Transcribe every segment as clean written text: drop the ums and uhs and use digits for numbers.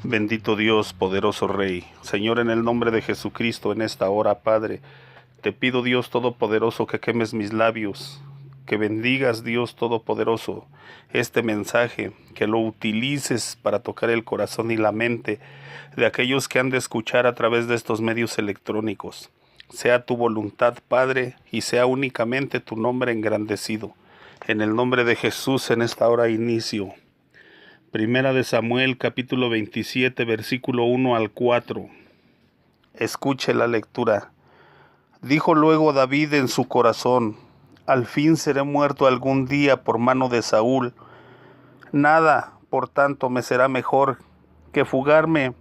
Bendito Dios, poderoso Rey, Señor, en el nombre de Jesucristo, en esta hora, Padre, te pido, Dios Todopoderoso, que quemes mis labios, que bendigas, Dios Todopoderoso, este mensaje, que lo utilices para tocar el corazón y la mente de aquellos que han de escuchar a través de estos medios electrónicos. Sea tu voluntad, Padre, y sea únicamente tu nombre engrandecido. En el nombre de Jesús, en esta hora inicio. Primera de Samuel, capítulo 27, versículo 1 al 4. Escuche la lectura. Dijo luego David en su corazón: al fin seré muerto algún día por mano de Saúl. Nada, por tanto, me será mejor que fugarme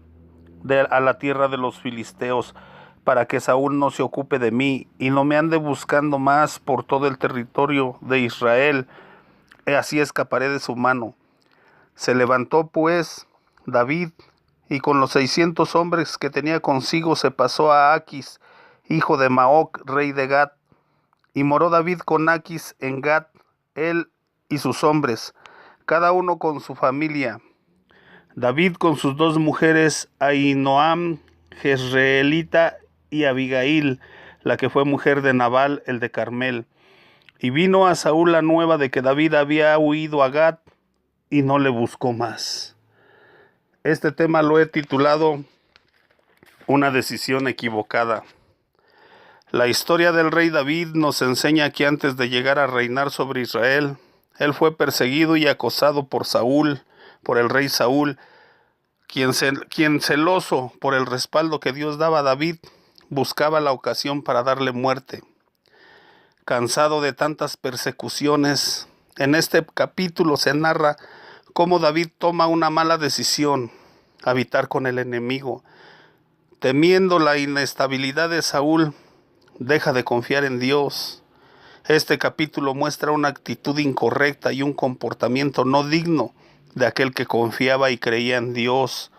a la tierra de los filisteos, para que Saúl no se ocupe de mí y no me ande buscando más por todo el territorio de Israel. Así escaparé de su mano. Se levantó pues David, y con los 600 hombres que tenía consigo se pasó a Aquis, hijo de Maoc, rey de Gat. Y moró David con Aquis en Gat, él y sus hombres, cada uno con su familia. David con sus 2 mujeres, Ahinoam, Jezreelita, y Abigail, la que fue mujer de Nabal, el de Carmel. Y vino a Saúl la nueva de que David había huido a Gat, y no le buscó más. Este tema lo he titulado Una decisión equivocada. La historia del rey David nos enseña que antes de llegar a reinar sobre Israel, él fue perseguido y acosado por Saúl, por el rey Saúl, quien celoso por el respaldo que Dios daba a David, buscaba la ocasión para darle muerte. Cansado de tantas persecuciones, en este capítulo se narra cómo David toma una mala decisión: habitar con el enemigo. Temiendo la inestabilidad de Saúl, deja de confiar en Dios. Este capítulo muestra una actitud incorrecta y un comportamiento no digno de aquel que confiaba y creía en Dios.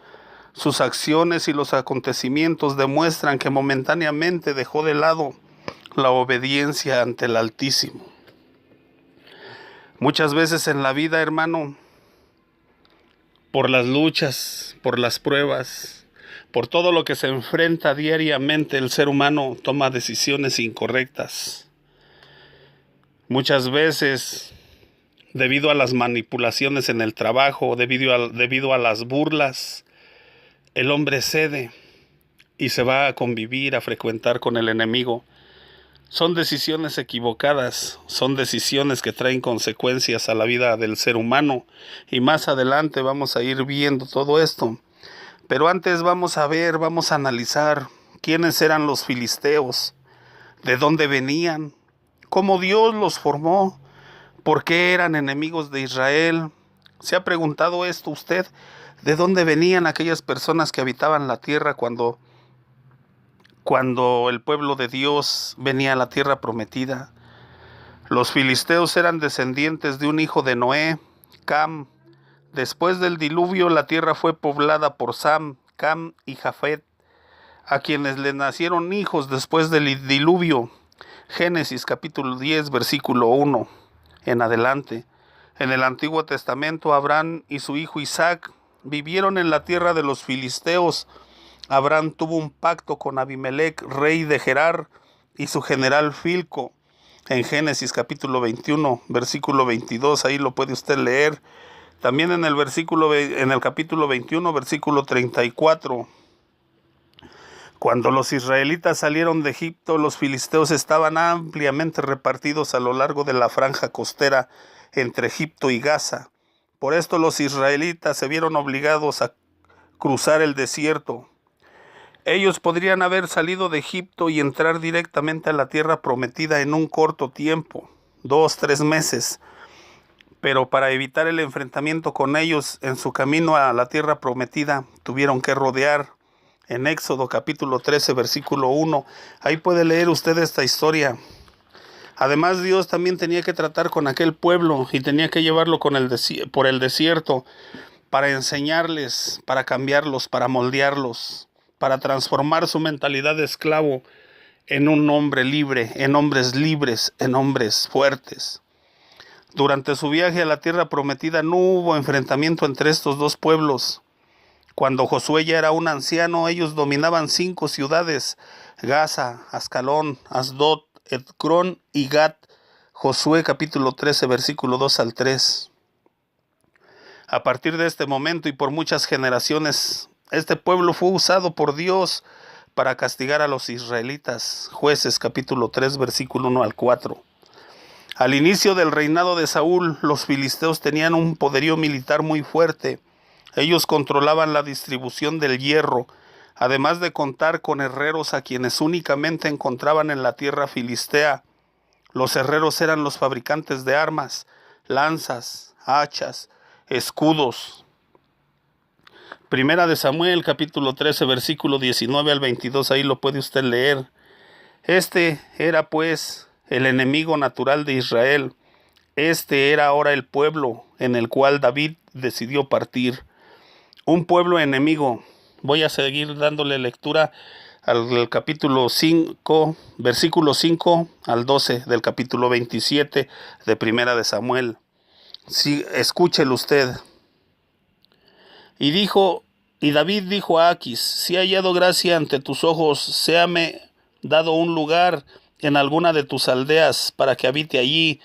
Sus acciones y los acontecimientos demuestran que momentáneamente dejó de lado la obediencia ante el Altísimo. Muchas veces en la vida, hermano, por las luchas, por las pruebas, por todo lo que se enfrenta diariamente, el ser humano toma decisiones incorrectas. Muchas veces, debido a las manipulaciones en el trabajo, debido a las burlas, el hombre cede y se va a convivir, a frecuentar con el enemigo. Son decisiones equivocadas, son decisiones que traen consecuencias a la vida del ser humano, y más adelante vamos a ir viendo todo esto. Pero antes vamos a analizar quiénes eran los filisteos, de dónde venían, cómo Dios los formó, por qué eran enemigos de Israel. ¿Se ha preguntado esto usted? ¿De dónde venían aquellas personas que habitaban la tierra cuando el pueblo de Dios venía a la tierra prometida? Los filisteos eran descendientes de un hijo de Noé, Cam. Después del diluvio, la tierra fue poblada por Sam, Cam y Jafet, a quienes le nacieron hijos después del diluvio. Génesis capítulo 10, versículo 1 en adelante. En el Antiguo Testamento, Abraham y su hijo Isaac vivieron en la tierra de los filisteos. Abraham tuvo un pacto con Abimelec, rey de Gerar, y su general Filco. En Génesis capítulo 21, versículo 22, ahí lo puede usted leer. También en el capítulo 21, versículo 34. Cuando los israelitas salieron de Egipto, los filisteos estaban ampliamente repartidos a lo largo de la franja costera entre Egipto y Gaza. Por esto los israelitas se vieron obligados a cruzar el desierto. Ellos podrían haber salido de Egipto y entrar directamente a la tierra prometida en un corto tiempo, 2-3 meses. Pero para evitar el enfrentamiento con ellos en su camino a la tierra prometida, tuvieron que rodear. En Éxodo capítulo 13, versículo 1, ahí puede leer usted esta historia. Además, Dios también tenía que tratar con aquel pueblo y tenía que llevarlo por el desierto para enseñarles, para cambiarlos, para moldearlos, para transformar su mentalidad de esclavo en un hombre libre, en hombres libres, en hombres fuertes. Durante su viaje a la tierra prometida no hubo enfrentamiento entre estos 2 pueblos. Cuando Josué ya era un anciano, ellos dominaban 5 ciudades: Gaza, Ascalón, Asdod, Edcrón y Gat. Josué capítulo 13, versículo 2 al 3. A partir de este momento y por muchas generaciones, este pueblo fue usado por Dios para castigar a los israelitas. Jueces capítulo 3, versículo 1 al 4. Al inicio del reinado de Saúl, los filisteos tenían un poderío militar muy fuerte. Ellos controlaban la distribución del hierro, además de contar con herreros a quienes únicamente encontraban en la tierra filistea. Los herreros eran los fabricantes de armas, lanzas, hachas, escudos. Primera de Samuel, capítulo 13, versículo 19 al 22, ahí lo puede usted leer. Este era pues el enemigo natural de Israel. Este era ahora el pueblo en el cual David decidió partir. Un pueblo enemigo. Voy a seguir dándole lectura al capítulo 5, versículo 5 al 12 del capítulo 27 de Primera de Samuel. Sí, escúchelo usted. Y David dijo a Aquis: si he hallado gracia ante tus ojos, séame dado un lugar en alguna de tus aldeas para que habite allí,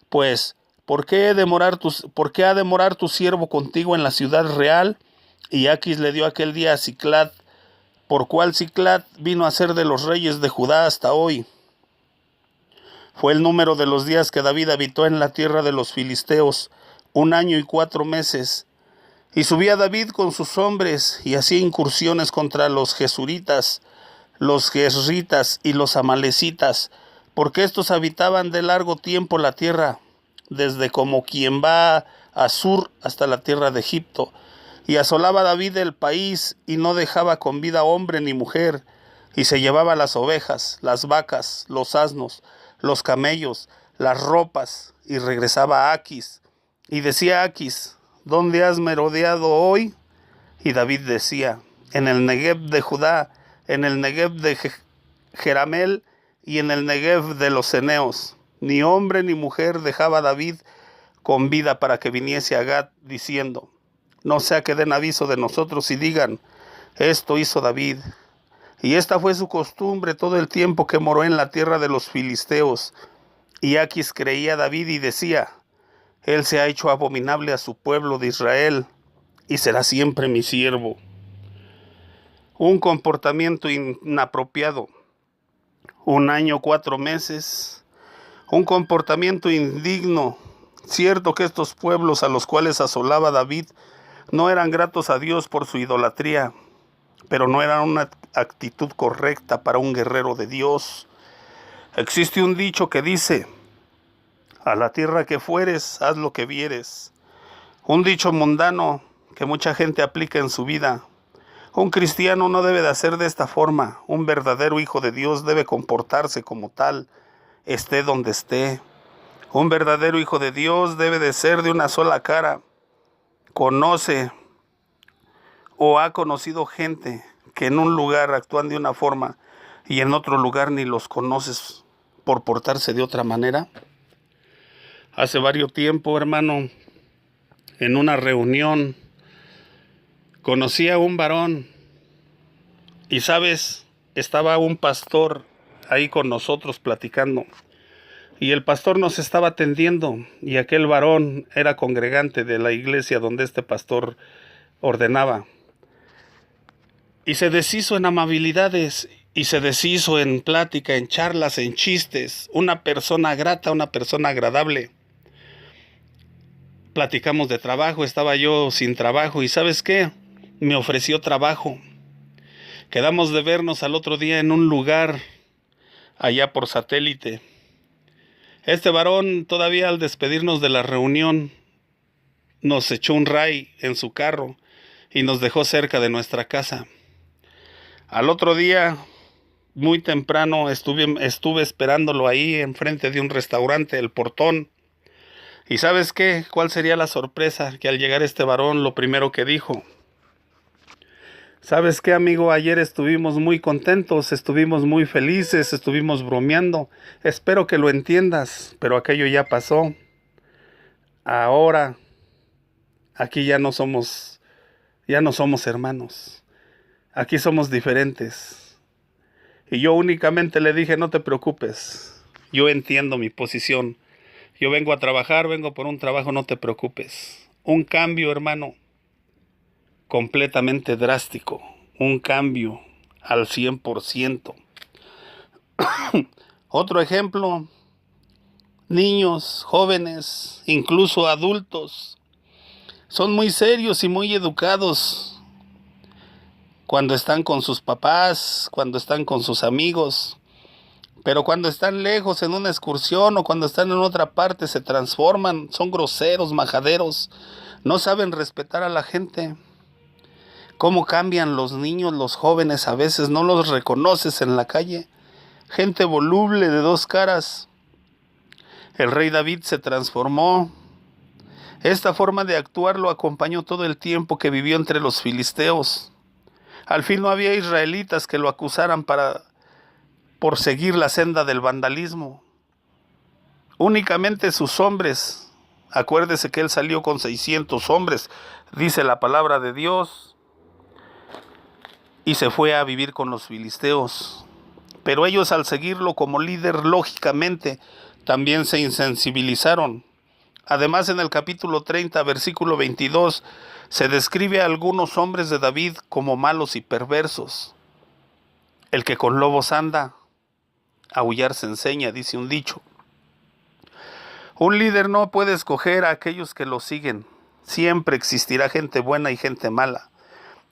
pues, ¿por qué ha de morar tu siervo contigo en la ciudad real? Y Aquis le dio aquel día a Siclat, por cual Siclat vino a ser de los reyes de Judá hasta hoy. Fue el número de los días que David habitó en la tierra de los filisteos, 1 año y 4 meses. Y subía David con sus hombres y hacía incursiones contra los jesuritas, los gesritas y los amalecitas, porque estos habitaban de largo tiempo la tierra, desde como quien va a Sur hasta la tierra de Egipto. Y asolaba David el país y no dejaba con vida hombre ni mujer, y se llevaba las ovejas, las vacas, los asnos, los camellos, las ropas, y regresaba a Aquis. Y decía Aquis: ¿dónde has merodeado hoy? Y David decía: en el Negev de Judá, en el Negev de Jeramel y en el Negev de los Ceneos. Ni hombre ni mujer dejaba David con vida para que viniese a Gat, diciendo: no sea que den aviso de nosotros y digan: esto hizo David. Y esta fue su costumbre todo el tiempo que moró en la tierra de los filisteos. Y Aquis creía a David y decía: él se ha hecho abominable a su pueblo de Israel, y será siempre mi siervo. Un comportamiento inapropiado. 1 año 4 meses. Un comportamiento indigno. Cierto que estos pueblos a los cuales asolaba David no eran gratos a Dios por su idolatría, pero no era una actitud correcta para un guerrero de Dios. Existe un dicho que dice: a la tierra que fueres, haz lo que vieres. Un dicho mundano que mucha gente aplica en su vida. Un cristiano no debe de hacer de esta forma. Un verdadero hijo de Dios debe comportarse como tal, esté donde esté. Un verdadero hijo de Dios debe de ser de una sola cara. Conoce o ha conocido gente que en un lugar actúan de una forma y en otro lugar ni los conoces por portarse de otra manera. Hace varios tiempo, hermano, en una reunión, conocí a un varón y, ¿sabes? Estaba un pastor ahí con nosotros platicando y el pastor nos estaba atendiendo y aquel varón era congregante de la iglesia donde este pastor ordenaba. Y se deshizo en amabilidades y se deshizo en plática, en charlas, en chistes. Una persona grata, una persona agradable. Platicamos de trabajo, estaba yo sin trabajo y ¿sabes qué? Me ofreció trabajo. Quedamos de vernos al otro día en un lugar allá por satélite. Este varón todavía al despedirnos de la reunión nos echó un ray en su carro y nos dejó cerca de nuestra casa. Al otro día, muy temprano, estuve esperándolo ahí enfrente de un restaurante, El Portón. ¿Y sabes qué? ¿Cuál sería la sorpresa? Que al llegar este varón, lo primero que dijo: ¿sabes qué, amigo? Ayer estuvimos muy contentos, estuvimos muy felices, estuvimos bromeando. Espero que lo entiendas, pero aquello ya pasó. Ahora, aquí ya no somos Ya no somos hermanos. Aquí somos diferentes. Y yo únicamente le dije, no te preocupes. Yo entiendo mi posición. Yo vengo a trabajar, vengo por un trabajo, no te preocupes. Un cambio, hermano, completamente drástico. Un cambio al 100%. Otro ejemplo, niños, jóvenes, incluso adultos, son muy serios y muy educados cuando están con sus papás, cuando están con sus amigos, pero cuando están lejos en una excursión o cuando están en otra parte se transforman, son groseros, majaderos, no saben respetar a la gente. ¿Cómo cambian los niños, los jóvenes? A veces no los reconoces en la calle. Gente voluble de dos caras. El rey David se transformó. Esta forma de actuar lo acompañó todo el tiempo que vivió entre los filisteos. Al fin no había israelitas que lo acusaran por seguir la senda del vandalismo. Únicamente sus hombres. Acuérdese que él salió con 600 hombres, dice la palabra de Dios, y se fue a vivir con los filisteos. Pero ellos, al seguirlo como líder, lógicamente, también se insensibilizaron. Además, en el capítulo 30, versículo 22, se describe a algunos hombres de David como malos y perversos. El que con lobos anda, aullar se enseña, dice un dicho. Un líder no puede escoger a aquellos que lo siguen. Siempre existirá gente buena y gente mala.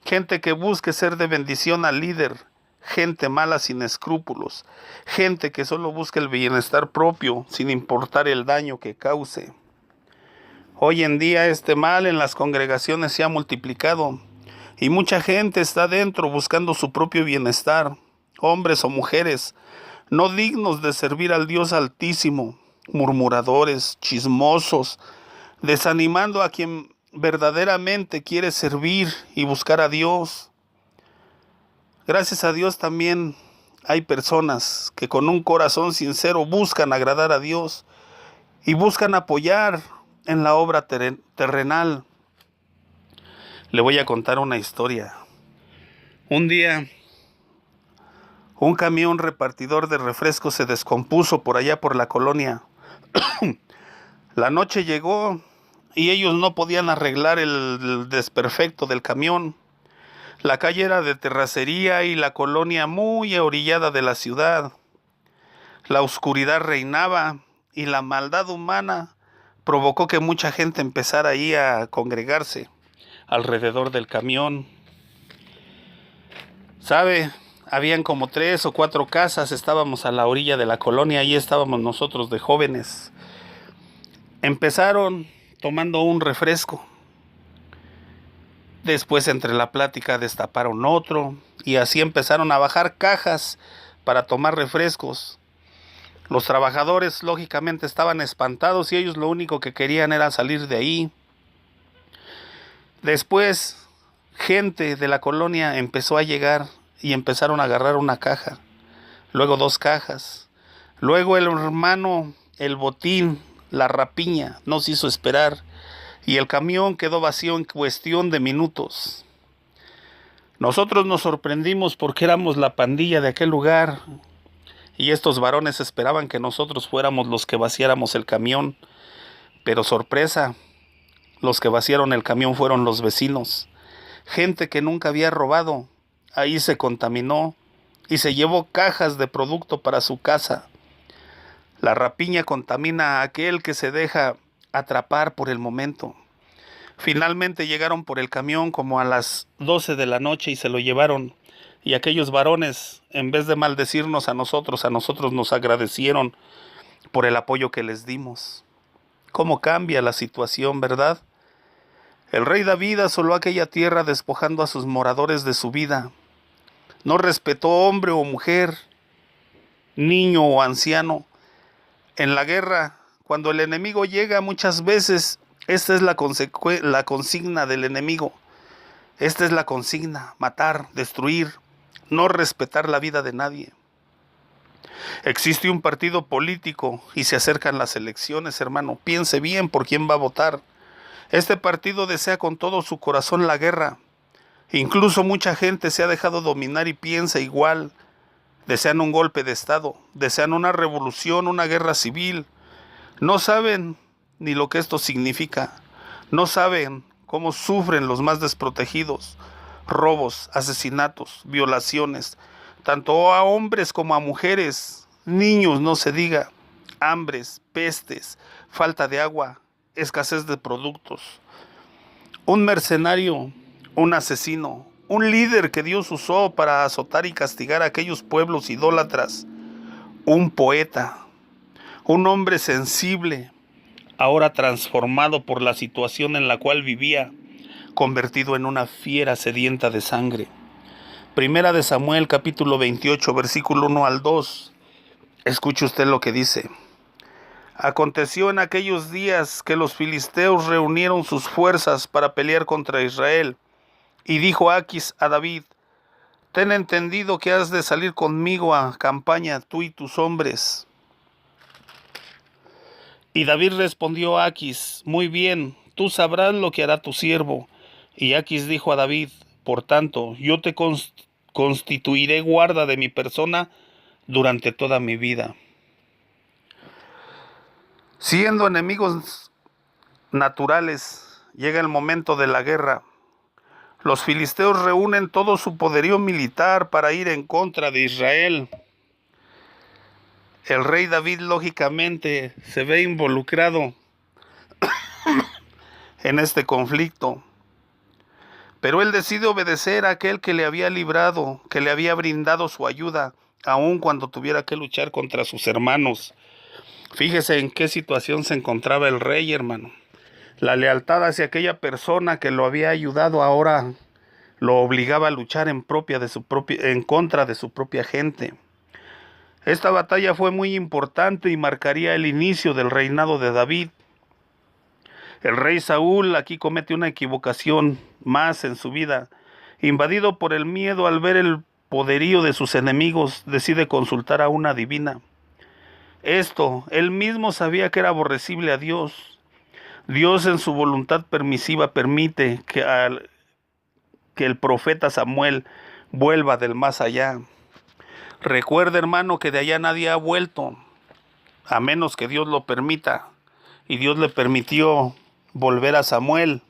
Gente que busque ser de bendición al líder. Gente mala sin escrúpulos. Gente que solo busca el bienestar propio sin importar el daño que cause. Hoy en día este mal en las congregaciones se ha multiplicado y mucha gente está dentro buscando su propio bienestar. Hombres o mujeres no dignos de servir al Dios Altísimo, murmuradores, chismosos, desanimando a quien verdaderamente quiere servir y buscar a Dios. Gracias a Dios también hay personas que con un corazón sincero buscan agradar a Dios y buscan apoyar en la obra terrenal. Le voy a contar una historia. Un día, un camión repartidor de refrescos se descompuso por allá por la colonia. La noche llegó y ellos no podían arreglar el desperfecto del camión. La calle era de terracería y la colonia muy orillada de la ciudad. La oscuridad reinaba y la maldad humana provocó que mucha gente empezara ahí a congregarse alrededor del camión. ¿Sabe? Habían como 3 o 4 casas, estábamos a la orilla de la colonia, ahí estábamos nosotros de jóvenes. Empezaron tomando un refresco. Después entre la plática destaparon otro y así empezaron a bajar cajas para tomar refrescos. Los trabajadores lógicamente estaban espantados y ellos lo único que querían era salir de ahí. Después, gente de la colonia empezó a llegar y empezaron a agarrar una caja, luego 2 cajas. Luego el hermano, el botín, la rapiña, no se hizo esperar y el camión quedó vacío en cuestión de minutos. Nosotros nos sorprendimos porque éramos la pandilla de aquel lugar y estos varones esperaban que nosotros fuéramos los que vaciáramos el camión. Pero sorpresa, los que vaciaron el camión fueron los vecinos. Gente que nunca había robado. Ahí se contaminó y se llevó cajas de producto para su casa. La rapiña contamina a aquel que se deja atrapar por el momento. Finalmente llegaron por el camión como a las 12 de la noche y se lo llevaron. Y aquellos varones, en vez de maldecirnos a nosotros nos agradecieron por el apoyo que les dimos. ¿Cómo cambia la situación, verdad? El rey David asoló aquella tierra despojando a sus moradores de su vida. No respetó hombre o mujer, niño o anciano. En la guerra, cuando el enemigo llega muchas veces, esta es la consigna del enemigo. Esta es la consigna: matar, destruir, no respetar la vida de nadie. Existe un partido político y se acercan las elecciones, hermano. Piense bien por quién va a votar. Este partido desea con todo su corazón la guerra. Incluso mucha gente se ha dejado dominar y piensa igual. Desean un golpe de estado, desean una revolución, una guerra civil. No saben ni lo que esto significa. No saben cómo sufren los más desprotegidos. Robos, asesinatos, violaciones, tanto a hombres como a mujeres, niños no se diga, hambres, pestes, falta de agua, escasez de productos. Un mercenario, un asesino, un líder que Dios usó para azotar y castigar a aquellos pueblos idólatras, un poeta, un hombre sensible, ahora transformado por la situación en la cual vivía, convertido en una fiera sedienta de sangre. Primera de Samuel, capítulo 28, versículo 1 al 2. Escuche usted lo que dice. Aconteció en aquellos días que los filisteos reunieron sus fuerzas para pelear contra Israel. Y dijo Aquis a David: ten entendido que has de salir conmigo a campaña, tú y tus hombres. Y David respondió a Aquis: muy bien, tú sabrás lo que hará tu siervo. Y Aquis dijo a David: por tanto, yo te constituiré guarda de mi persona durante toda mi vida. Siendo enemigos naturales, llega el momento de la guerra. Los filisteos reúnen todo su poderío militar para ir en contra de Israel. El rey David, lógicamente, se ve involucrado en este conflicto. Pero él decide obedecer a aquel que le había librado, que le había brindado su ayuda, aun cuando tuviera que luchar contra sus hermanos. Fíjese en qué situación se encontraba el rey, hermano. La lealtad hacia aquella persona que lo había ayudado ahora lo obligaba a luchar en contra de su propia gente. Esta batalla fue muy importante y marcaría el inicio del reinado de David. El rey Saúl aquí comete una equivocación más en su vida. Invadido por el miedo al ver el poderío de sus enemigos, decide consultar a una adivina. Él mismo sabía que era aborrecible a Dios. Dios en su voluntad permisiva permite que el profeta Samuel vuelva del más allá. Recuerda, hermano, que de allá nadie ha vuelto, a menos que Dios lo permita. Y Dios le permitió volver a Samuel.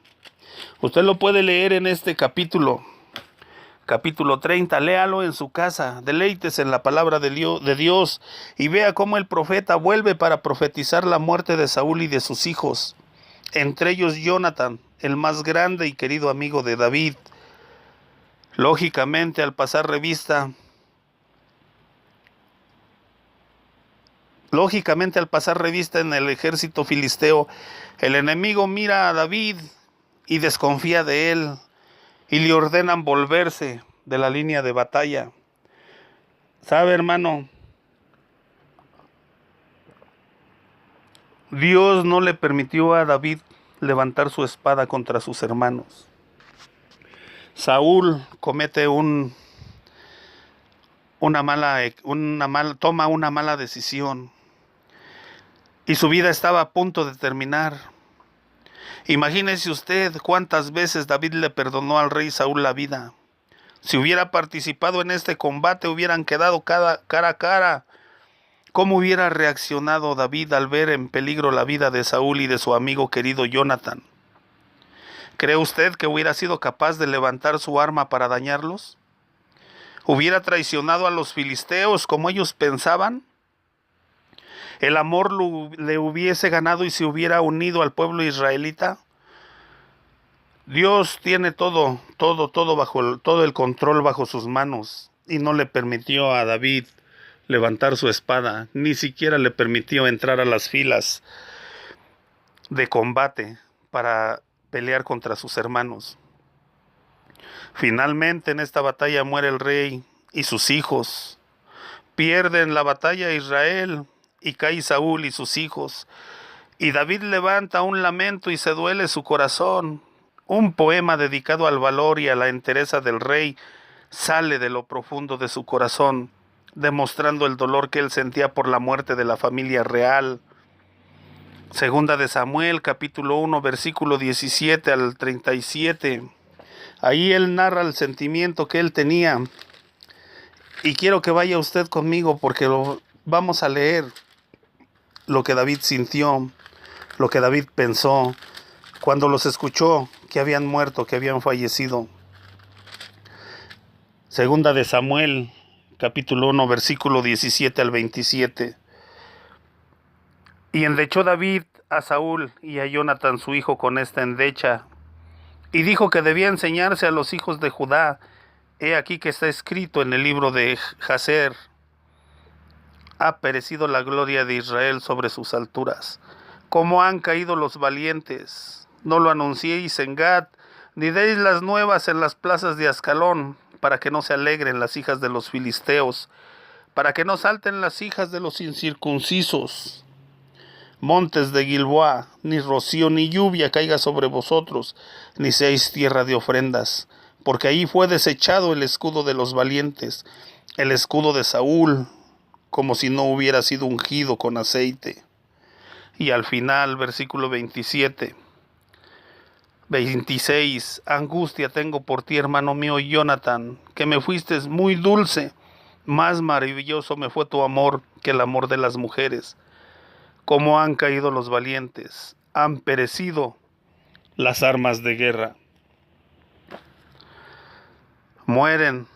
Usted lo puede leer en este capítulo 30, léalo en su casa, deleítese en la palabra de Dios y vea cómo el profeta vuelve para profetizar la muerte de Saúl y de sus hijos, entre ellos Jonathan, el más grande y querido amigo de David. Lógicamente, al pasar revista en el ejército filisteo, el enemigo mira a David y desconfía de él, y le ordenan volverse de la línea de batalla. ¿Sabe, hermano? Dios no le permitió a David levantar su espada contra sus hermanos. Saúl comete toma una mala decisión y su vida estaba a punto de terminar. Imagínese usted cuántas veces David le perdonó al rey Saúl la vida. Si hubiera participado en este combate, hubieran quedado cara a cara. ¿Cómo hubiera reaccionado David al ver en peligro la vida de Saúl y de su amigo querido Jonathan? ¿Cree usted que hubiera sido capaz de levantar su arma para dañarlos? ¿Hubiera traicionado a los filisteos como ellos pensaban? ¿El amor le hubiese ganado y se hubiera unido al pueblo israelita? Dios tiene todo el control bajo sus manos y no le permitió a David levantar su espada, ni siquiera le permitió entrar a las filas de combate para pelear contra sus hermanos. Finalmente en esta batalla muere el rey y sus hijos. Pierden la batalla Israel y cae Saúl y sus hijos. Y David levanta un lamento y se duele su corazón. Un poema dedicado al valor y a la entereza del rey sale de lo profundo de su corazón, demostrando el dolor que él sentía por la muerte de la familia real. Segunda de Samuel, capítulo 1, versículo 17 al 37. Ahí él narra el sentimiento que él tenía. Y quiero que vaya usted conmigo porque vamos a leer lo que David sintió, lo que David pensó cuando los escuchó que habían muerto, que habían fallecido. Segunda de Samuel, capítulo 1, versículo 17 al 27. Y endechó David a Saúl y a Jonatán su hijo con esta endecha, y dijo que debía enseñarse a los hijos de Judá. He aquí que está escrito en el libro de Jaser: ha perecido la gloria de Israel sobre sus alturas. Cómo han caído los valientes. No lo anunciéis en Gat, ni deis las nuevas en las plazas de Ascalón, para que no se alegren las hijas de los filisteos, para que no salten las hijas de los incircuncisos. Montes de Gilboa, ni rocío ni lluvia caiga sobre vosotros, ni seáis tierra de ofrendas, porque ahí fue desechado el escudo de los valientes, el escudo de Saúl, como si no hubiera sido ungido con aceite. Y al final, versículo 26, angustia tengo por ti, hermano mío Jonatán, que me fuiste muy dulce, más maravilloso me fue tu amor que el amor de las mujeres. Cómo han caído los valientes, han perecido las armas de guerra. Mueren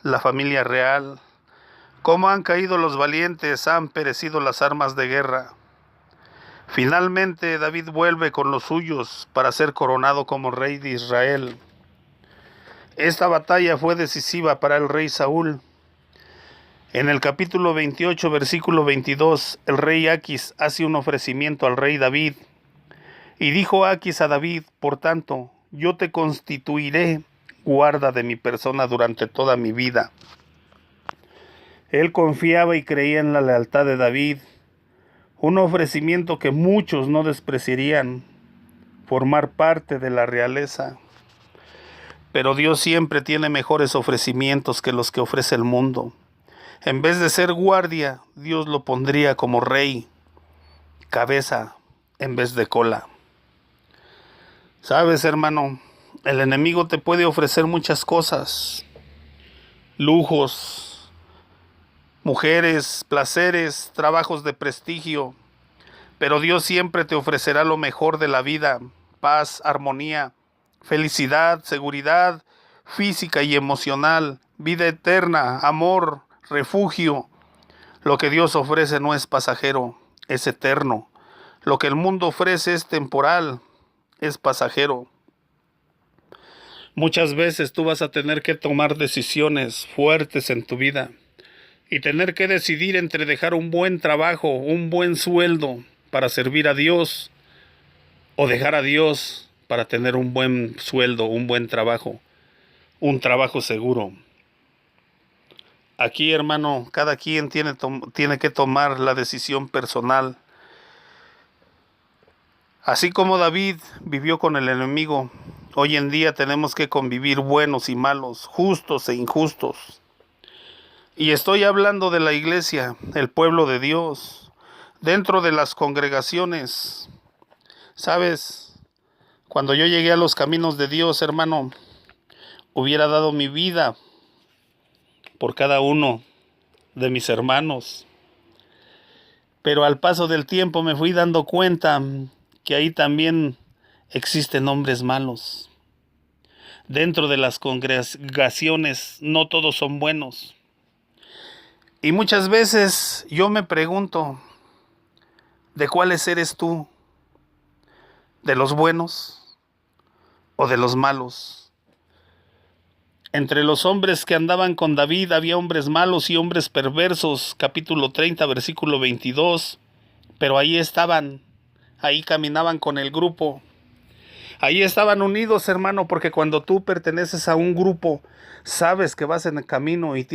la familia real. Cómo han caído los valientes, han perecido las armas de guerra. Finalmente David vuelve con los suyos para ser coronado como rey de Israel. Esta batalla fue decisiva para el rey Saúl. En el capítulo 28, versículo 22, el rey Aquis hace un ofrecimiento al rey David. Y dijo Aquis a David: por tanto, yo te constituiré guarda de mi persona durante toda mi vida. Él confiaba y creía en la lealtad de David, un ofrecimiento que muchos no despreciarían, formar parte de la realeza. Pero Dios siempre tiene mejores ofrecimientos que los que ofrece el mundo. En vez de ser guardia, Dios lo pondría como rey, cabeza en vez de cola. Sabes, hermano, el enemigo te puede ofrecer muchas cosas: lujos, mujeres, placeres, trabajos de prestigio. Pero Dios siempre te ofrecerá lo mejor de la vida: paz, armonía, felicidad, seguridad física y emocional, vida eterna, amor, refugio. Lo que Dios ofrece no es pasajero, es eterno. Lo que el mundo ofrece es temporal, es pasajero. Muchas veces tú vas a tener que tomar decisiones fuertes en tu vida y tener que decidir entre dejar un buen trabajo, un buen sueldo para servir a Dios, o dejar a Dios para tener un buen sueldo, un buen trabajo, un trabajo seguro. Aquí, hermano, cada quien tiene que tomar la decisión personal. Así como David vivió con el enemigo, hoy en día tenemos que convivir buenos y malos, justos e injustos. Y estoy hablando de la iglesia, el pueblo de Dios, dentro de las congregaciones. ¿Sabes? Cuando yo llegué a los caminos de Dios, hermano, hubiera dado mi vida por cada uno de mis hermanos. Pero al paso del tiempo me fui dando cuenta que ahí también existen hombres malos. Dentro de las congregaciones no todos son buenos. Y muchas veces yo me pregunto, ¿de cuáles eres tú? ¿De los buenos o de los malos? Entre los hombres que andaban con David había hombres malos y hombres perversos, capítulo 30, versículo 22, pero ahí estaban, ahí caminaban con el grupo, ahí estaban unidos, hermano, porque cuando tú perteneces a un grupo, sabes que vas en el camino y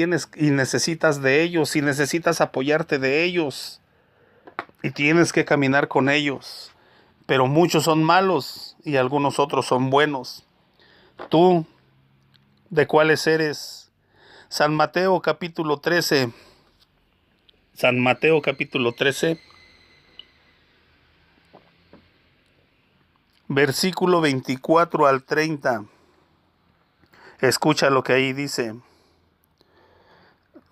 necesitas de ellos, y necesitas apoyarte de ellos, y tienes que caminar con ellos. Pero muchos son malos y algunos otros son buenos. ¿Tú de cuáles eres? San Mateo capítulo 13. San Mateo capítulo 13. Versículo 24 al 30. Escucha lo que ahí dice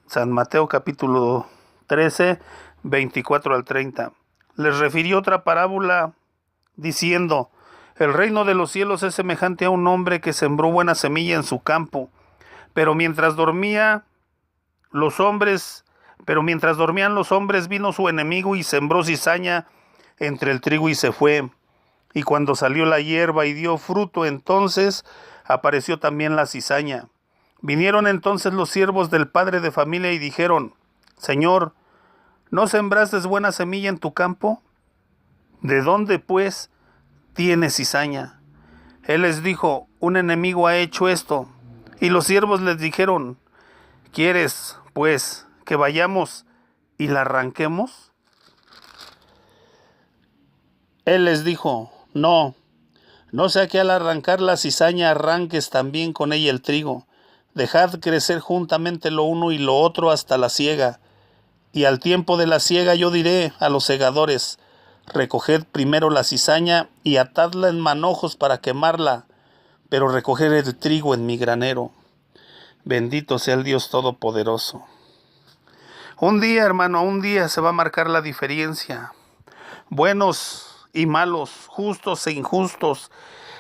San Mateo capítulo 13, 24 al 30. Les refirió otra parábola diciendo: el reino de los cielos es semejante a un hombre que sembró buena semilla en su campo, pero mientras dormían los hombres vino su enemigo y sembró cizaña entre el trigo y se fue. Y cuando salió la hierba y dio fruto, entonces apareció también la cizaña. Vinieron entonces los siervos del padre de familia y dijeron: Señor, ¿no sembraste buena semilla en tu campo? ¿De dónde, pues, tiene cizaña? Él les dijo: un enemigo ha hecho esto. Y los siervos les dijeron: ¿quieres, pues, que vayamos y la arranquemos? Él les dijo: no sea que al arrancar la cizaña arranques también con ella el trigo. Dejad crecer juntamente lo uno y lo otro hasta la siega. Y al tiempo de la siega yo diré a los segadores: recoged primero la cizaña y atadla en manojos para quemarla, pero recoged el trigo en mi granero. Bendito sea el Dios Todopoderoso. Un día, hermano, un día se va a marcar la diferencia. Buenos y malos, justos e injustos,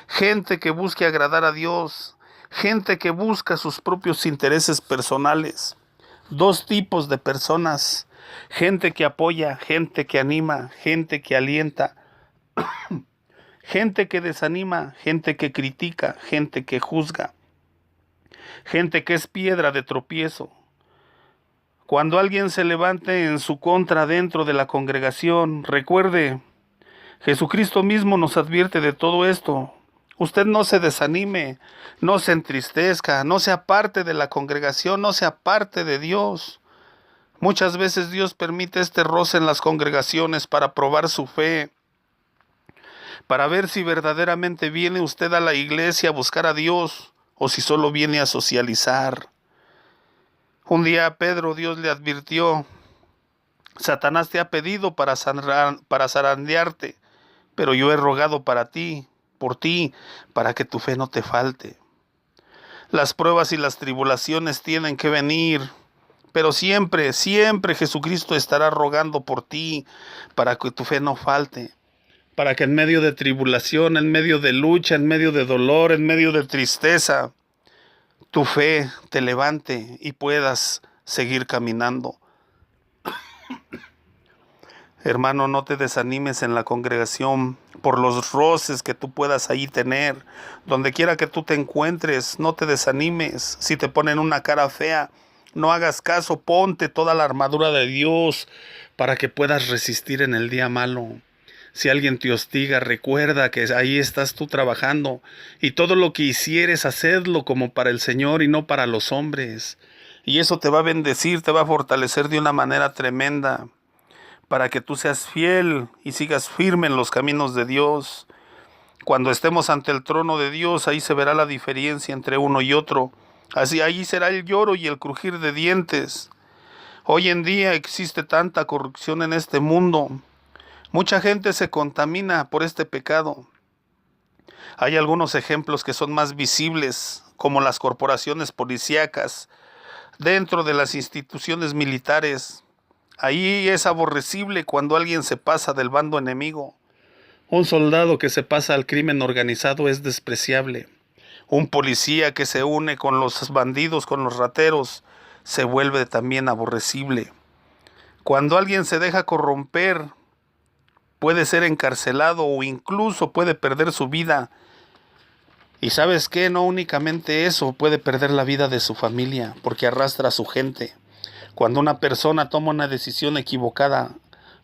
gente que busque agradar a Dios, gente que busca sus propios intereses personales. Dos tipos de personas: gente que apoya, gente que anima, gente que alienta, gente que desanima, gente que critica, gente que juzga, gente que es piedra de tropiezo. Cuando alguien se levante en su contra dentro de la congregación, recuerde, Jesucristo mismo nos advierte de todo esto. Usted no se desanime, no se entristezca, no se aparte de la congregación, no se aparte de Dios. Muchas veces Dios permite este roce en las congregaciones para probar su fe, para ver si verdaderamente viene usted a la iglesia a buscar a Dios o si solo viene a socializar. Un día a Pedro Dios le advirtió: Satanás te ha pedido para zarandearte, pero yo he rogado por ti, para que tu fe no te falte. Las pruebas y las tribulaciones tienen que venir, pero siempre, siempre Jesucristo estará rogando por ti, para que tu fe no falte, para que en medio de tribulación, en medio de lucha, en medio de dolor, en medio de tristeza, tu fe te levante y puedas seguir caminando. Hermano, no te desanimes en la congregación por los roces que tú puedas ahí tener. Donde quiera que tú te encuentres, no te desanimes. Si te ponen una cara fea, no hagas caso, ponte toda la armadura de Dios para que puedas resistir en el día malo. Si alguien te hostiga, recuerda que ahí estás tú trabajando, y todo lo que hicieres, hacedlo como para el Señor y no para los hombres. Y eso te va a bendecir, te va a fortalecer de una manera tremenda, para que tú seas fiel y sigas firme en los caminos de Dios. Cuando estemos ante el trono de Dios, ahí se verá la diferencia entre uno y otro. Así ahí será el lloro y el crujir de dientes. Hoy en día existe tanta corrupción en este mundo. Mucha gente se contamina por este pecado. Hay algunos ejemplos que son más visibles, como las corporaciones policíacas, dentro de las instituciones militares. Ahí es aborrecible cuando alguien se pasa del bando enemigo. Un soldado que se pasa al crimen organizado es despreciable. Un policía que se une con los bandidos, con los rateros, se vuelve también aborrecible. Cuando alguien se deja corromper, puede ser encarcelado o incluso puede perder su vida. Y ¿sabes qué? No únicamente eso, puede perder la vida de su familia, porque arrastra a su gente. Cuando una persona toma una decisión equivocada,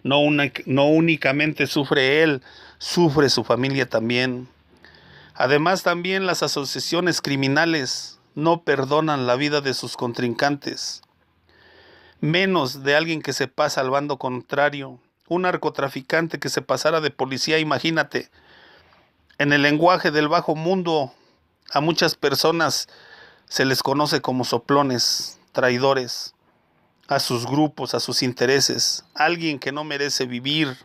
no únicamente sufre él, sufre su familia también. Además, también las asociaciones criminales no perdonan la vida de sus contrincantes, menos de alguien que se pasa al bando contrario. Un narcotraficante que se pasara de policía, imagínate. En el lenguaje del bajo mundo, a muchas personas se les conoce como soplones, traidores a sus grupos, a sus intereses, alguien que no merece vivir,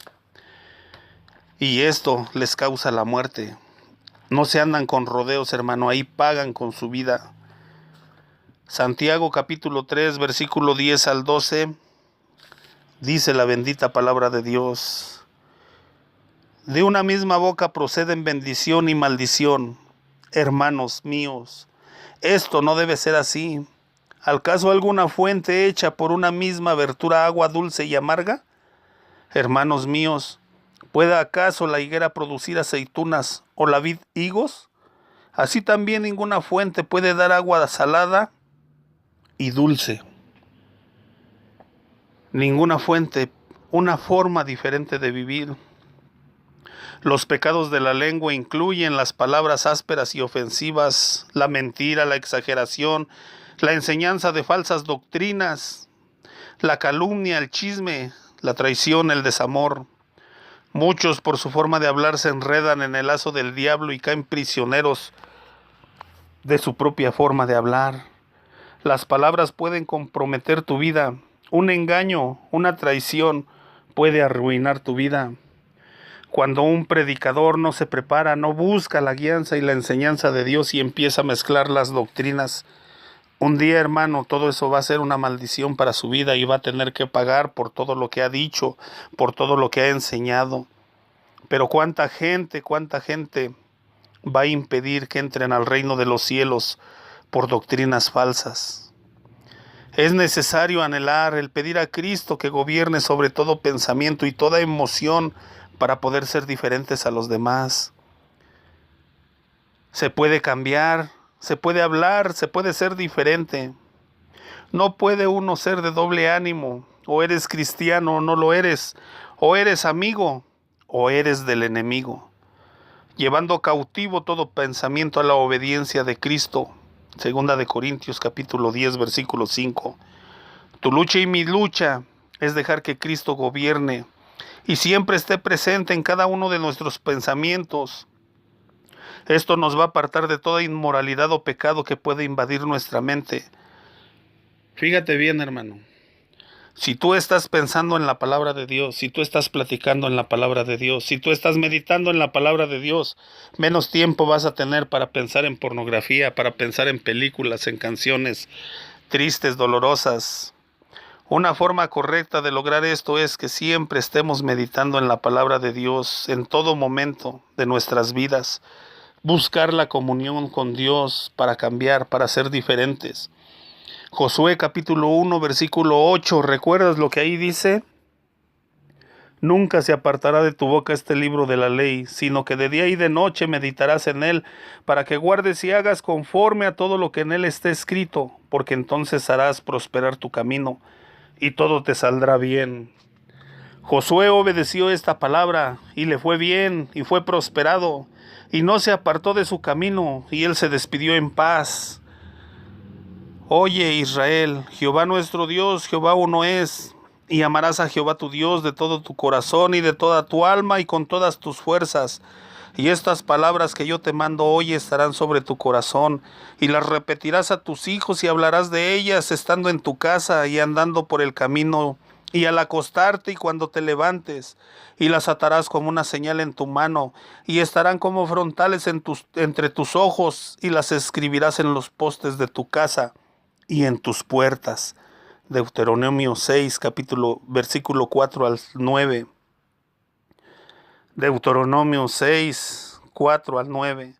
y esto les causa la muerte. No se andan con rodeos, hermano, ahí pagan con su vida. Santiago capítulo 3, versículo 10 al 12, dice la bendita palabra de Dios: de una misma boca proceden bendición y maldición. Hermanos míos, esto no debe ser así. ¿Acaso alguna fuente hecha por una misma abertura agua dulce y amarga? Hermanos míos, ¿puede acaso la higuera producir aceitunas o la vid higos? Así también ninguna fuente puede dar agua salada y dulce. Ninguna fuente, una forma diferente de vivir. Los pecados de la lengua incluyen las palabras ásperas y ofensivas, la mentira, la exageración, la enseñanza de falsas doctrinas, la calumnia, el chisme, la traición, el desamor. Muchos por su forma de hablar se enredan en el lazo del diablo y caen prisioneros de su propia forma de hablar. Las palabras pueden comprometer tu vida. Un engaño, una traición puede arruinar tu vida. Cuando un predicador no se prepara, no busca la guianza y la enseñanza de Dios y empieza a mezclar las doctrinas, un día, hermano, todo eso va a ser una maldición para su vida y va a tener que pagar por todo lo que ha dicho, por todo lo que ha enseñado. Pero cuánta gente va a impedir que entren al reino de los cielos por doctrinas falsas. Es necesario anhelar el pedir a Cristo que gobierne sobre todo pensamiento y toda emoción para poder ser diferentes a los demás. Se puede cambiar, se puede hablar, se puede ser diferente. No puede uno ser de doble ánimo. O eres cristiano o no lo eres. O eres amigo o eres del enemigo. Llevando cautivo todo pensamiento a la obediencia de Cristo. Segunda de Corintios capítulo 10 versículo 5. Tu lucha y mi lucha es dejar que Cristo gobierne y siempre esté presente en cada uno de nuestros pensamientos. Esto nos va a apartar de toda inmoralidad o pecado que puede invadir nuestra mente. Fíjate bien, hermano. Si tú estás pensando en la palabra de Dios, si tú estás platicando en la palabra de Dios, si tú estás meditando en la palabra de Dios, menos tiempo vas a tener para pensar en pornografía, para pensar en películas, en canciones tristes, dolorosas. Una forma correcta de lograr esto es que siempre estemos meditando en la palabra de Dios en todo momento de nuestras vidas. Buscar la comunión con Dios para cambiar, para ser diferentes. Josué capítulo 1 versículo 8, ¿recuerdas lo que ahí dice? Nunca se apartará de tu boca este libro de la ley, sino que de día y de noche meditarás en él, para que guardes y hagas conforme a todo lo que en él está escrito, porque entonces harás prosperar tu camino, y todo te saldrá bien. Josué obedeció esta palabra, y le fue bien, y fue prosperado, y no se apartó de su camino, y él se despidió en paz. Oye, Israel, Jehová nuestro Dios, Jehová uno es, y amarás a Jehová tu Dios de todo tu corazón y de toda tu alma y con todas tus fuerzas. Y estas palabras que yo te mando hoy estarán sobre tu corazón, y las repetirás a tus hijos y hablarás de ellas estando en tu casa y andando por el camino, y al acostarte y cuando te levantes, y las atarás como una señal en tu mano, y estarán como frontales entre tus ojos, y las escribirás en los postes de tu casa y en tus puertas. Deuteronomio 6, versículo 4 al 9. Deuteronomio 6, 4 al 9.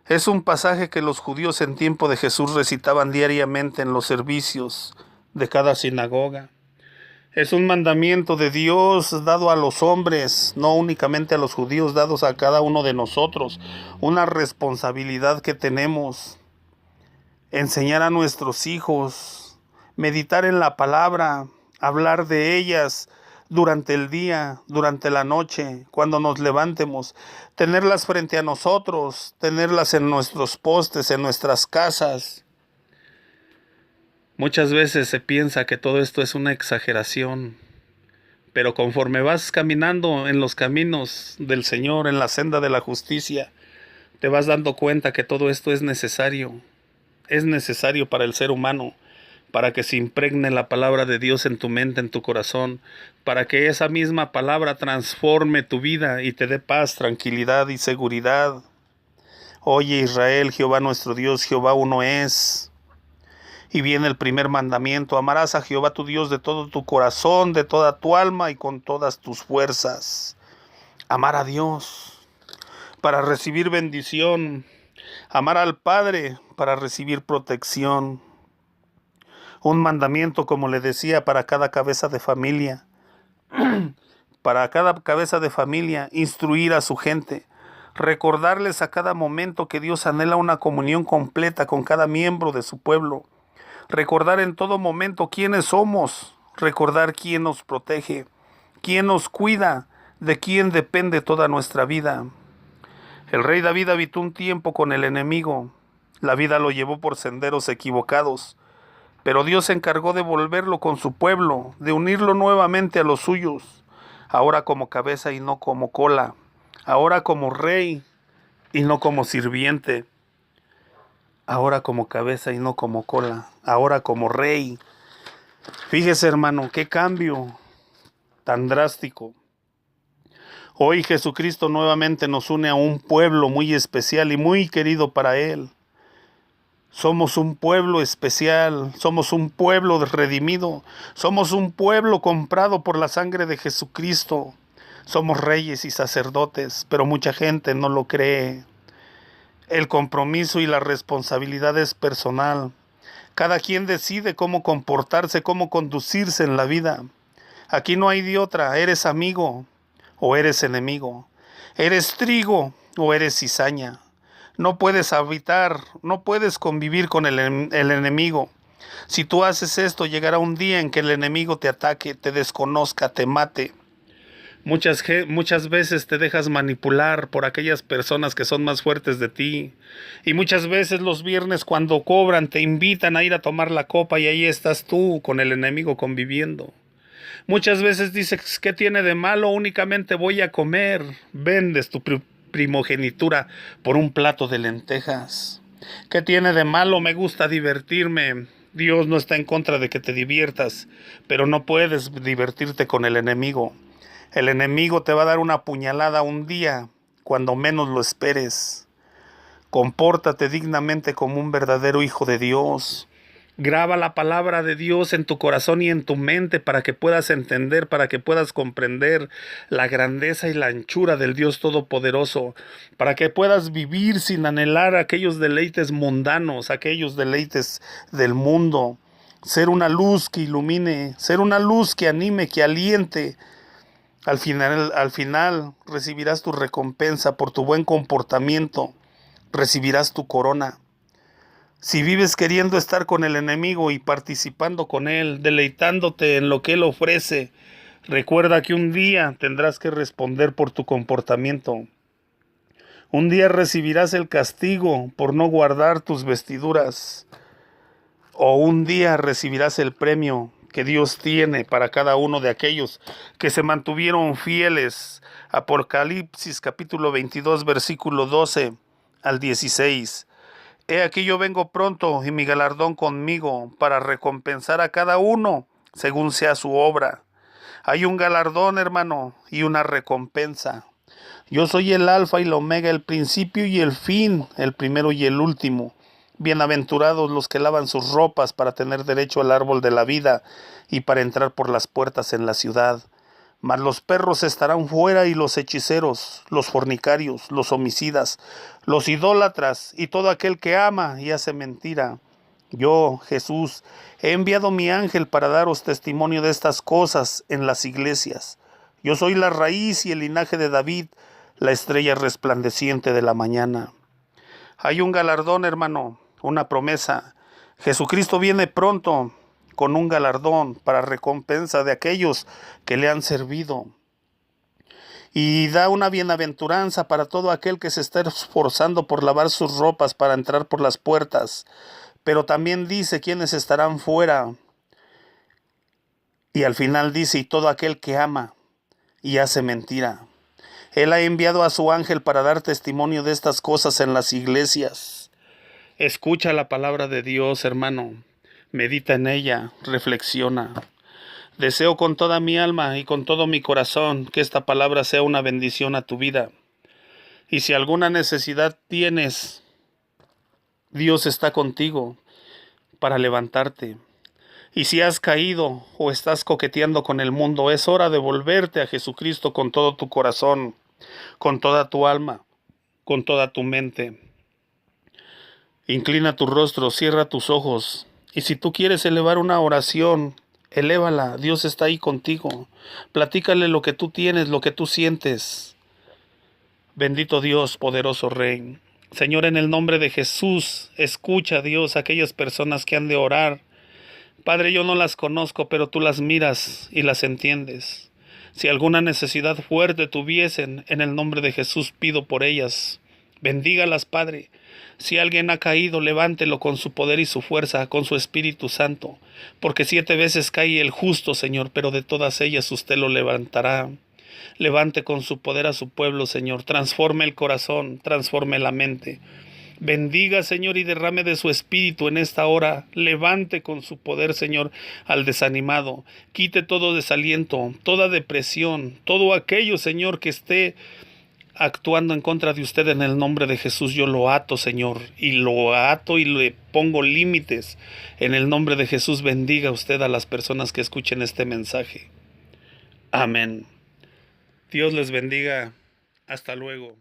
Es un pasaje que los judíos en tiempo de Jesús recitaban diariamente en los servicios de cada sinagoga. Es un mandamiento de Dios dado a los hombres, no únicamente a los judíos, dados a cada uno de nosotros. Una responsabilidad que tenemos. Enseñar a nuestros hijos, meditar en la palabra, hablar de ellas durante el día, durante la noche, cuando nos levantemos, tenerlas frente a nosotros, tenerlas en nuestros postes, en nuestras casas. Muchas veces se piensa que todo esto es una exageración, pero conforme vas caminando en los caminos del Señor, en la senda de la justicia, te vas dando cuenta que todo esto es necesario. Es necesario para el ser humano, para que se impregne la palabra de Dios en tu mente, en tu corazón, para que esa misma palabra transforme tu vida y te dé paz, tranquilidad y seguridad. Oye, Israel, Jehová nuestro Dios, Jehová uno es. Y viene el primer mandamiento: amarás a Jehová tu Dios de todo tu corazón, de toda tu alma y con todas tus fuerzas. Amar a Dios para recibir bendición. Amar al Padre para recibir protección. Un mandamiento, como le decía, para cada cabeza de familia. Para cada cabeza de familia, instruir a su gente. Recordarles a cada momento que Dios anhela una comunión completa con cada miembro de su pueblo. Recordar en todo momento quiénes somos. Recordar quién nos protege, quién nos cuida, de quién depende toda nuestra vida. El rey David habitó un tiempo con el enemigo. La vida lo llevó por senderos equivocados, pero Dios se encargó de volverlo con su pueblo, de unirlo nuevamente a los suyos, ahora como cabeza y no como cola, ahora como rey y no como sirviente, ahora como cabeza y no como cola, ahora como rey. Fíjese, hermano, qué cambio tan drástico. Hoy Jesucristo nuevamente nos une a un pueblo muy especial y muy querido para Él. Somos un pueblo especial, somos un pueblo redimido, somos un pueblo comprado por la sangre de Jesucristo. Somos reyes y sacerdotes, pero mucha gente no lo cree. El compromiso y la responsabilidad es personal. Cada quien decide cómo comportarse, cómo conducirse en la vida. Aquí no hay de otra: eres amigo o eres enemigo, eres trigo o eres cizaña. No puedes habitar, no puedes convivir con el enemigo. Si tú haces esto, llegará un día en que el enemigo te ataque, te desconozca, te mate. Muchas veces te dejas manipular por aquellas personas que son más fuertes de ti. Y muchas veces los viernes, cuando cobran, te invitan a ir a tomar la copa y ahí estás tú con el enemigo conviviendo. Muchas veces dices: ¿qué tiene de malo? Únicamente voy a comer. Vendes tu primogenitura por un plato de lentejas. ¿Qué tiene de malo? Me gusta divertirme. Dios no está en contra de que te diviertas, pero no puedes divertirte con el enemigo. El enemigo te va a dar una puñalada un día, cuando menos lo esperes. Compórtate dignamente como un verdadero hijo de Dios. Graba la palabra de Dios en tu corazón y en tu mente para que puedas entender, para que puedas comprender la grandeza y la anchura del Dios Todopoderoso, para que puedas vivir sin anhelar aquellos deleites mundanos, aquellos deleites del mundo. Ser una luz que ilumine, ser una luz que anime, que aliente. Al final recibirás tu recompensa por tu buen comportamiento, recibirás tu corona. Si vives queriendo estar con el enemigo y participando con él, deleitándote en lo que él ofrece, recuerda que un día tendrás que responder por tu comportamiento. Un día recibirás el castigo por no guardar tus vestiduras. O un día recibirás el premio que Dios tiene para cada uno de aquellos que se mantuvieron fieles. Apocalipsis capítulo 22, versículo 12 al 16. He aquí yo vengo pronto, y mi galardón conmigo, para recompensar a cada uno según sea su obra. Hay un galardón, hermano, y una recompensa. Yo soy el alfa y el omega, el principio y el fin, el primero y el último. Bienaventurados los que lavan sus ropas para tener derecho al árbol de la vida y para entrar por las puertas en la ciudad. Mas los perros estarán fuera, y los hechiceros, los fornicarios, los homicidas, los idólatras y todo aquel que ama y hace mentira. Yo, Jesús, he enviado mi ángel para daros testimonio de estas cosas en las iglesias. Yo soy la raíz y el linaje de David, la estrella resplandeciente de la mañana. Hay un galardón, hermano, una promesa. Jesucristo viene pronto con un galardón para recompensa de aquellos que le han servido. Y da una bienaventuranza para todo aquel que se está esforzando por lavar sus ropas para entrar por las puertas. Pero también dice quiénes estarán fuera. Y al final dice: y todo aquel que ama y hace mentira. Él ha enviado a su ángel para dar testimonio de estas cosas en las iglesias. Escucha la palabra de Dios, hermano. Medita en ella, reflexiona. Deseo con toda mi alma y con todo mi corazón que esta palabra sea una bendición a tu vida. Y si alguna necesidad tienes, Dios está contigo. para levantarte. Y si has caído o estás coqueteando con el mundo, es hora de volverte a Jesucristo con todo tu corazón, con toda tu alma, con toda tu mente. Inclina tu rostro, cierra tus ojos. Y si tú quieres elevar una oración, elévala. Dios está ahí contigo. Platícale lo que tú tienes, lo que tú sientes. Bendito Dios, poderoso Rey. Señor, en el nombre de Jesús, escucha, Dios, a aquellas personas que han de orar. Padre, yo no las conozco, pero tú las miras y las entiendes. Si alguna necesidad fuerte tuviesen, en el nombre de Jesús pido por ellas. Bendígalas, Padre. Si alguien ha caído, levántelo con su poder y su fuerza, con su Espíritu Santo. Porque 7 veces cae el justo, Señor, pero de todas ellas usted lo levantará. Levante con su poder a su pueblo, Señor. Transforme el corazón, transforme la mente. Bendiga, Señor, y derrame de su espíritu en esta hora. Levante con su poder, Señor, al desanimado. Quite todo desaliento, toda depresión, todo aquello, Señor, que esté actuando en contra de usted. En el nombre de Jesús yo lo ato, Señor, y lo ato y le pongo límites. En el nombre de Jesús bendiga usted a las personas que escuchen este mensaje. Amén. Dios les bendiga. Hasta luego.